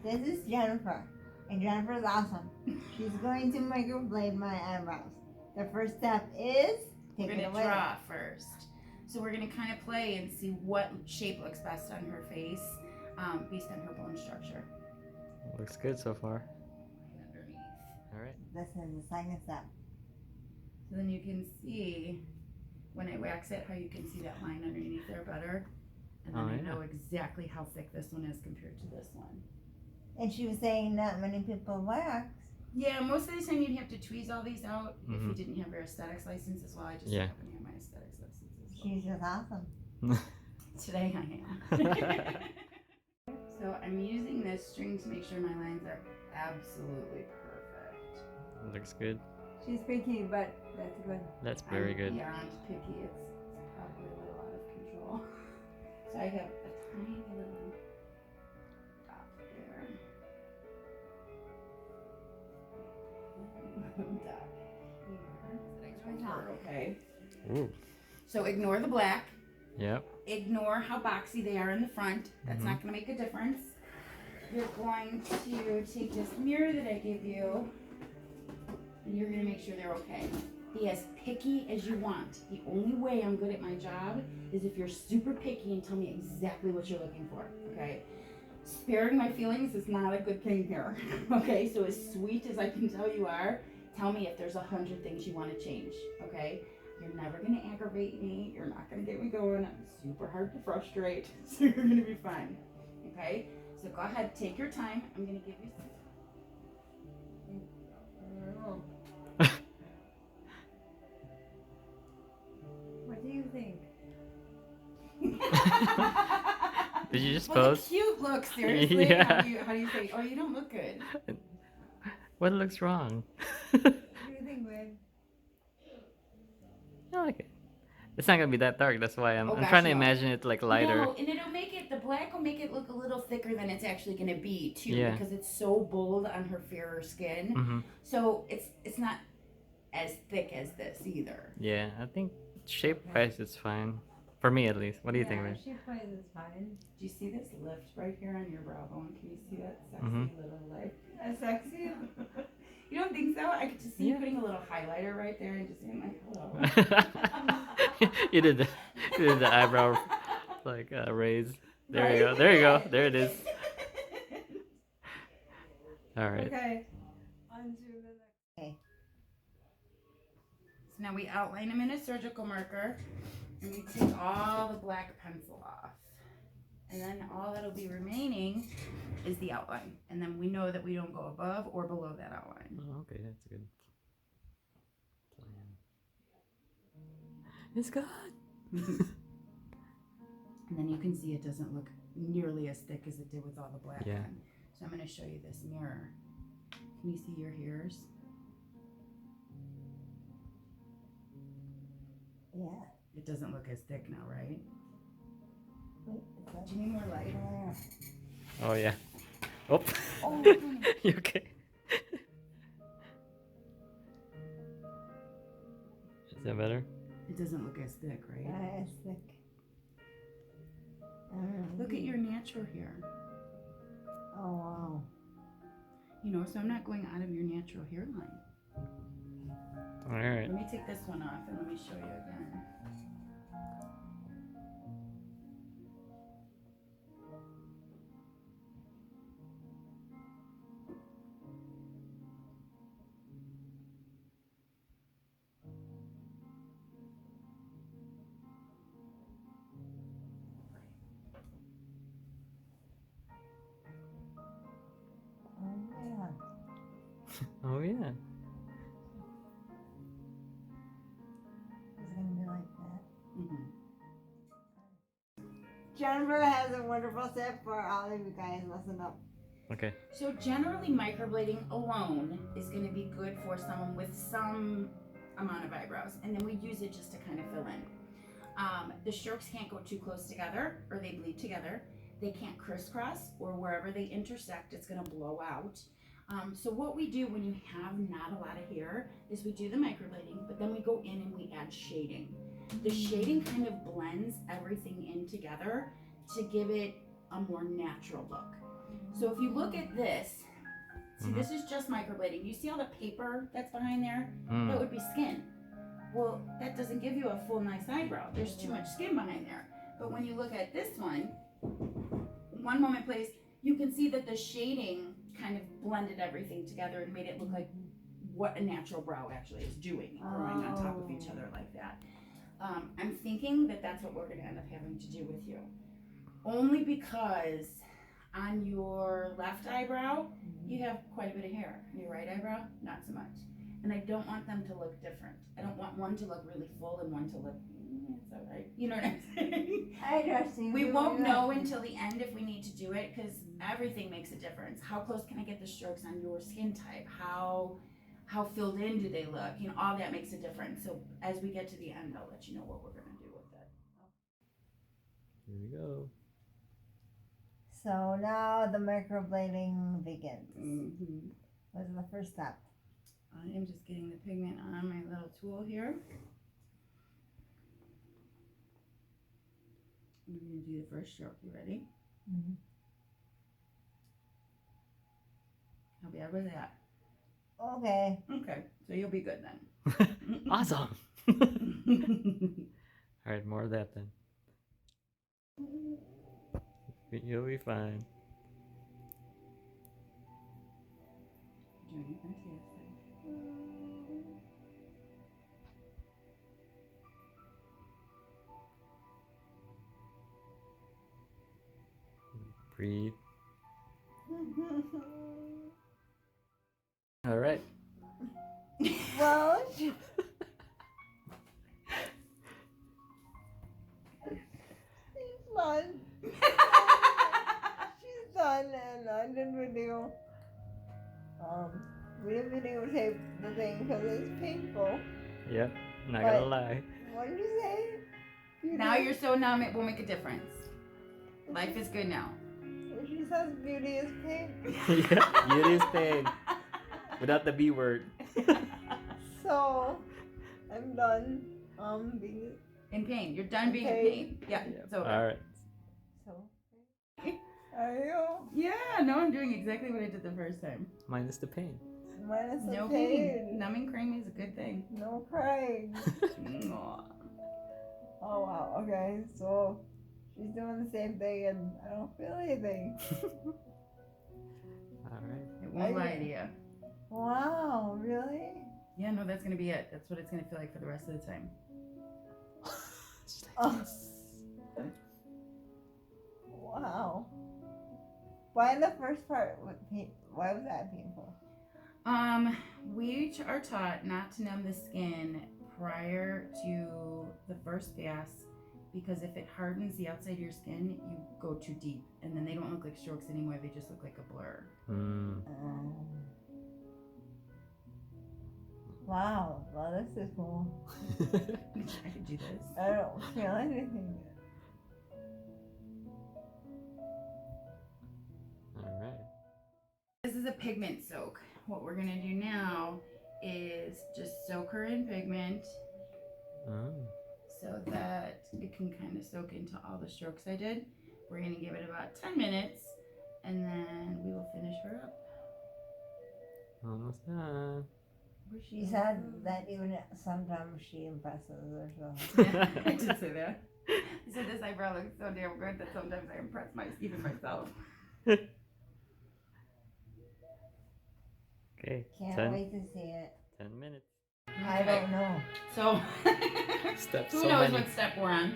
This is Jennifer, and Jennifer's awesome. She's going to microblade my eyebrows. The first step is we're gonna draw first. So we're gonna kind of play and see what shape looks best on her face, based on her bone structure. Looks good so far. Underneath. All right. This is the second step. So then you can see when I wax it, how you can see that line underneath there better. And then I know exactly how thick this one is compared to this one. And she was saying not many people wax. Yeah, most of the time you'd have to tweeze all these out if you didn't have your aesthetics license as well. I just happen to have my aesthetics license as well. She's just awesome. Today I am. So I'm using this string to make sure my lines are absolutely perfect. Looks good. She's picky, but that's good. That's very good. Beyond picky, it's probably a little out of control. So I have a tiny little dot there. Dot here. Okay. Ooh. So ignore the black. Yep. Ignore how boxy they are in the front. That's not going to make a difference. You're going to take this mirror that I gave you, and you're going to make sure they're okay. Be as picky as you want. The only way I'm good at my job is if you're super picky and tell me exactly what you're looking for, okay? Sparing my feelings is not a good thing here, okay? So as sweet as I can tell you are, tell me if there's 100 things you want to change, okay? You're never going to aggravate me. You're not going to get me going. I'm super hard to frustrate, so you're going to be fine, okay? So go ahead, take your time. I'm going to give you some. What do you think? Did you just Well, pose? a cute look, seriously. Yeah. How do you say? Oh, you don't look good. What looks wrong? What do you think, babe? I like it. It's not gonna be that dark. That's why I'm gosh, trying to no. imagine it like lighter. No, and it'll make it, the black will make it look a little thicker than it's actually going to be, too, Yeah. because it's so bold on her fairer skin. So it's not as thick as this either. Yeah, I think shape-wise it's fine. For me at least. What do you think, man? Shape-wise is fine. Do you see this lift right here on your brow bone? Can you see that sexy little lift? That's sexy. You don't think so? I could just see you putting a little highlighter right there and just being like, hello. you did the eyebrow like raise. There you go. There you go. There it is. All right. Okay. On to the next. Okay. So now we outline them in a surgical marker, and we take all the black pencil off. And then all that'll be remaining is the outline. And then we know that we don't go above or below that outline. Oh, okay, that's good. It's good. And then you can see it doesn't look nearly as thick as it did with all the black Yeah. on. So I'm going to show you this mirror. Can you see your hairs? Yeah. It doesn't look as thick now, right? Wait, Do you need more light? Oh yeah. Oh. Oh, You okay? Is that better? it doesn't look as thick, right? That's thick. Look at your natural hair. Oh, wow. You know, so I'm not going out of your natural hairline. All right. Let me take this one off and let me show you again. Oh yeah. It's gonna be like that. Mm-hmm. Jennifer has a wonderful tip for all of you guys. Listen up. Okay. So generally microblading alone is going to be good for someone with some amount of eyebrows, and then we use it just to kind of fill in. The strokes can't go too close together or they bleed together. They can't crisscross, or wherever they intersect it's going to blow out. So what we do when you have not a lot of hair is we do the microblading, but then we go in and we add shading. The shading kind of blends everything in together to give it a more natural look. So if you look at this, see, Mhm. this is just microblading. You see all the paper that's behind there? That Mm. would be skin. Well, that doesn't give you a full nice eyebrow. There's too much skin behind there. But when you look at this one moment please, you can see that the shading kind of blended everything together and made it look like what a natural brow actually is doing, growing on top of each other like that. I'm thinking that that's what we're gonna end up having to do with you. Only because on your left eyebrow, you have quite a bit of hair. Your right eyebrow, not so much. And I don't want them to look different. I don't want one to look really full and one to look, it's all right. You know what I'm saying? I trust you. We won't know until the end if we need to do it, because everything makes a difference. How close can I get the strokes on your skin type? How filled in do they look? You know, all that makes a difference. So as we get to the end, I'll let you know what we're gonna do with it. Here we go. So now the microblading begins. Mm-hmm. What's the first step? I am just getting the pigment on my little tool here. We're gonna do the first stroke. You ready? Mm-hmm. How bad was that? Okay. Okay, so you'll be good then. Awesome. All right, more of that then. You'll be fine. Doing fantastic. Breathe. All right. Well, she's done. She's done, and I did video. We didn't videotape the thing because it's painful. Yep. Not gonna lie. What did you say? Now you're so numb, it will make a difference. Life is good now. She says beauty is pain. Yeah, it is pain. Without the B word. So I'm done. Being In pain. You're done being in Okay. pain. Yeah. Yep. So. All right. so. Are you Yeah. No, I'm doing exactly what I did the first time. Minus the pain. minus the No pain? pain. Numbing cream is a good thing. No crying. Aw. Oh wow. Okay. So she's doing the same thing, and I don't feel anything. All right. It won't lie to you. Wow. Really? Yeah, no, that's gonna be it. That's what it's gonna feel like for the rest of the time. Oh. Wow. Why the first part? Why was that painful? We are taught not to numb the skin prior to the first pass, because if it hardens the outside of your skin, you go too deep, and then they don't look like strokes anymore. They just look like a blur. Mm. Wow. Well, this is cool. I could do this. I don't feel anything. All right. This is a pigment soak. What we're gonna do now is just soak her in pigment Oh. so that it can kind of soak into all the strokes I did. We're gonna give it about 10 minutes, and then we will finish her up. Almost done. She said that even sometimes she impresses herself. Yeah, I did say that. I said this eyebrow looks so damn good that sometimes I impress even myself. Okay. Can't 10 wait to see it. 10 minutes. I don't know. So, Steps who so knows many. what step we're on?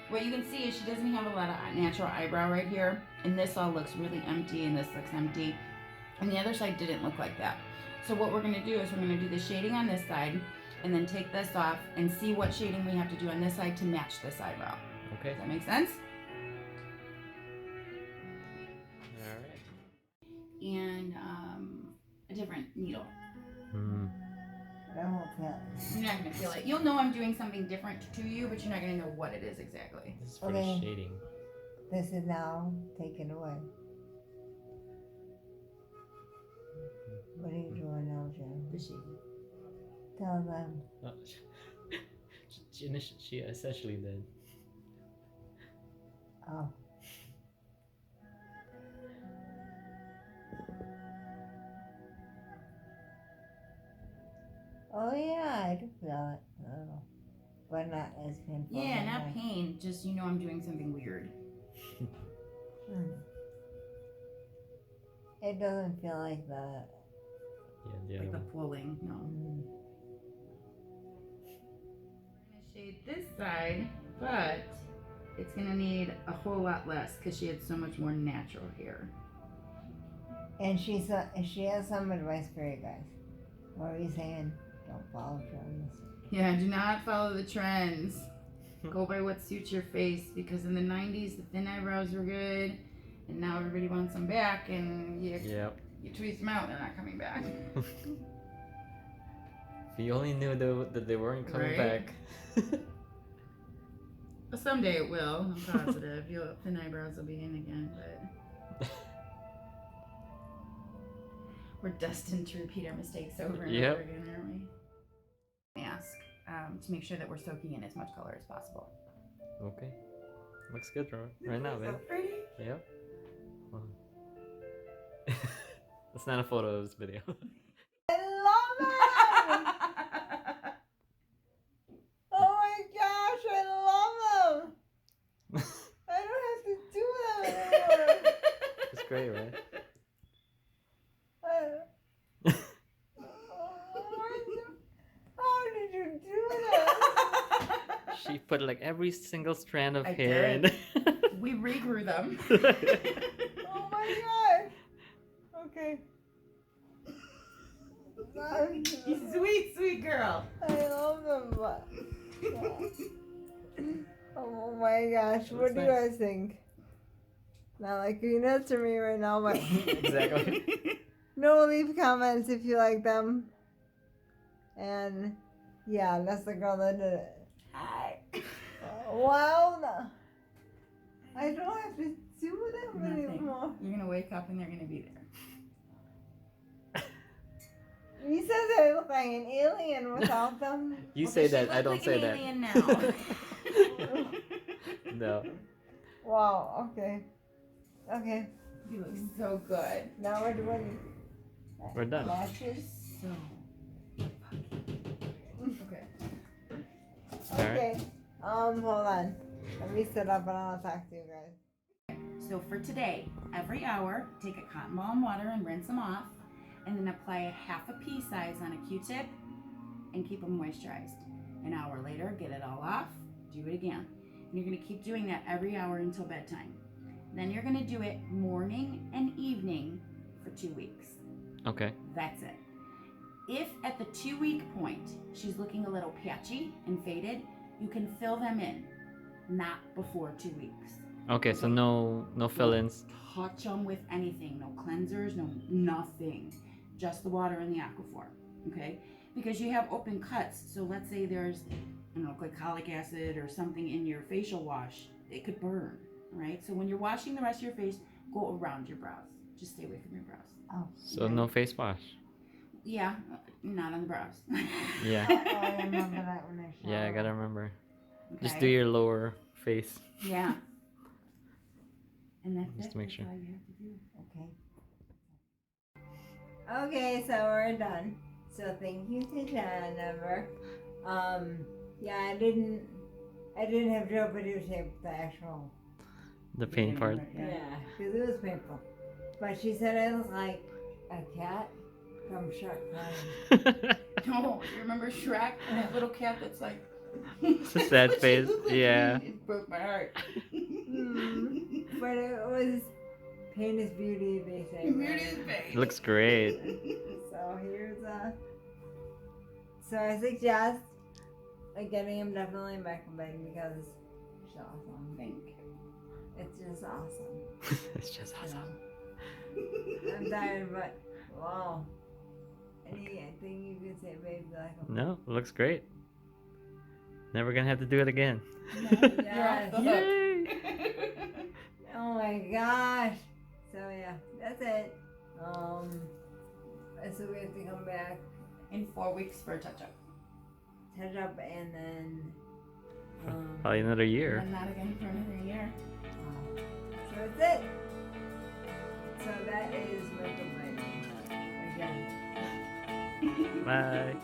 What you can see is she doesn't have a lot of natural eyebrow right here, and this all looks really empty, and this looks empty, and the other side didn't look like that. So what we're gonna do is we're gonna do the shading on this side, and then take this off and see what shading we have to do on this side to match this eyebrow. Okay. Does that make sense? All right. And a different needle. Mm. I won't feel it. You're not gonna feel it. You'll know I'm doing something different to you, but you're not gonna know what it is exactly. This is for Okay. the shading. This is now taken away. What are you doing now, Jen? The shading. Tell them. Oh, she essentially did. Oh. Oh yeah, I do feel it a little, but not as painful. Yeah, as not I- pain. Just you know I'm doing something weird. Hmm. It doesn't feel like that. Yeah, Like the the other one. pulling. No. Mm. I'm gonna shade this side, but it's gonna need a whole lot less because she had so much more natural hair. And she has some advice for you guys. What are you saying? Don't follow trends. Yeah, do not follow the trends. Go by what suits your face because in the 90s the thin eyebrows were good and now everybody wants them back and Yep. you tweeze them out, they're not coming back. If you only knew that they weren't coming Right? back. Well, someday it will, I'm positive. Thin eyebrows will be in again, but we're destined to repeat our mistakes over and Yep. over again, aren't we? Mask to make sure that we're soaking in as much color as possible. Okay. Looks good right now, babe. So pretty. Yep. Hold on. That's not a photo of this video. I love it! Oh my gosh, I love them! I don't have to do them anymore. It's great, right? How did you do that? She put like every single strand of I hair did. in. We regrew them. Oh my god! Okay. You sweet, sweet girl. I love them, but oh my gosh, what do you guys think? Not like green nuts to me right now, but Exactly. no, leave comments if you like them. And yeah, that's the girl that did it. Hi. Wow, I don't have to do them Nothing. anymore. You're gonna wake up and they're gonna be there. He says I look like an alien without them. You Well, say does she that, look I don't like say an that. alien now? No. Wow, okay. Okay, You look so good. now we're doing We're done. lashes. So. Okay. Okay, hold on. Let me sit up and I'll talk to you guys. So for today, every hour, take a cotton ball and water and rinse them off, and then apply a half a pea size on a Q-tip and keep them moisturized. An hour later, get it all off, do it again. And you're gonna keep doing that every hour until bedtime. Then you're gonna do it morning and evening for 2 weeks. Okay. That's it. If at the 2-week point she's looking a little patchy and faded, you can fill them in, not before 2 weeks. Okay, so no fill-ins. Touch them with anything, no cleansers, no nothing, just the water and the aquaphor, okay? Because you have open cuts, so let's say there's, I don't know, glycolic acid or something in your facial wash, it could burn, right? So when you're washing the rest of your face, go around your brows. Just stay away from your brows. Oh, So no face wash. Yeah, not on the brows. Yeah. I remember that when I Yeah, I showered. gotta remember. Just Okay? do your lower face. Yeah. And that's Just it. to make That's sure. all you have to do. Okay. Okay, so we're done. So thank you to Jennifer. Yeah, I didn't have Joe videotape the actual. The pain part. Yeah, because it was painful. But she said I look like a cat from Shrek crying. No, you remember Shrek and that little cat that's like. It's a sad What you face, look like? yeah. It broke my heart. But it was pain is beauty, they say. Beauty is pain. It looks great. So here's so I suggest getting him definitely microblading because it's awesome. Thank you. It's just awesome. It's just awesome. I'm tired, but wow. Anything you could say, babe? Like No, it looks great. Never gonna have to do it again. Yes. Yay! Oh my gosh. So yeah, that's it. So we have to come back, In 4 weeks for a touch-up. touch up, and then Probably another year. And not again for another year. so that's it. So that is microblading again. Bye.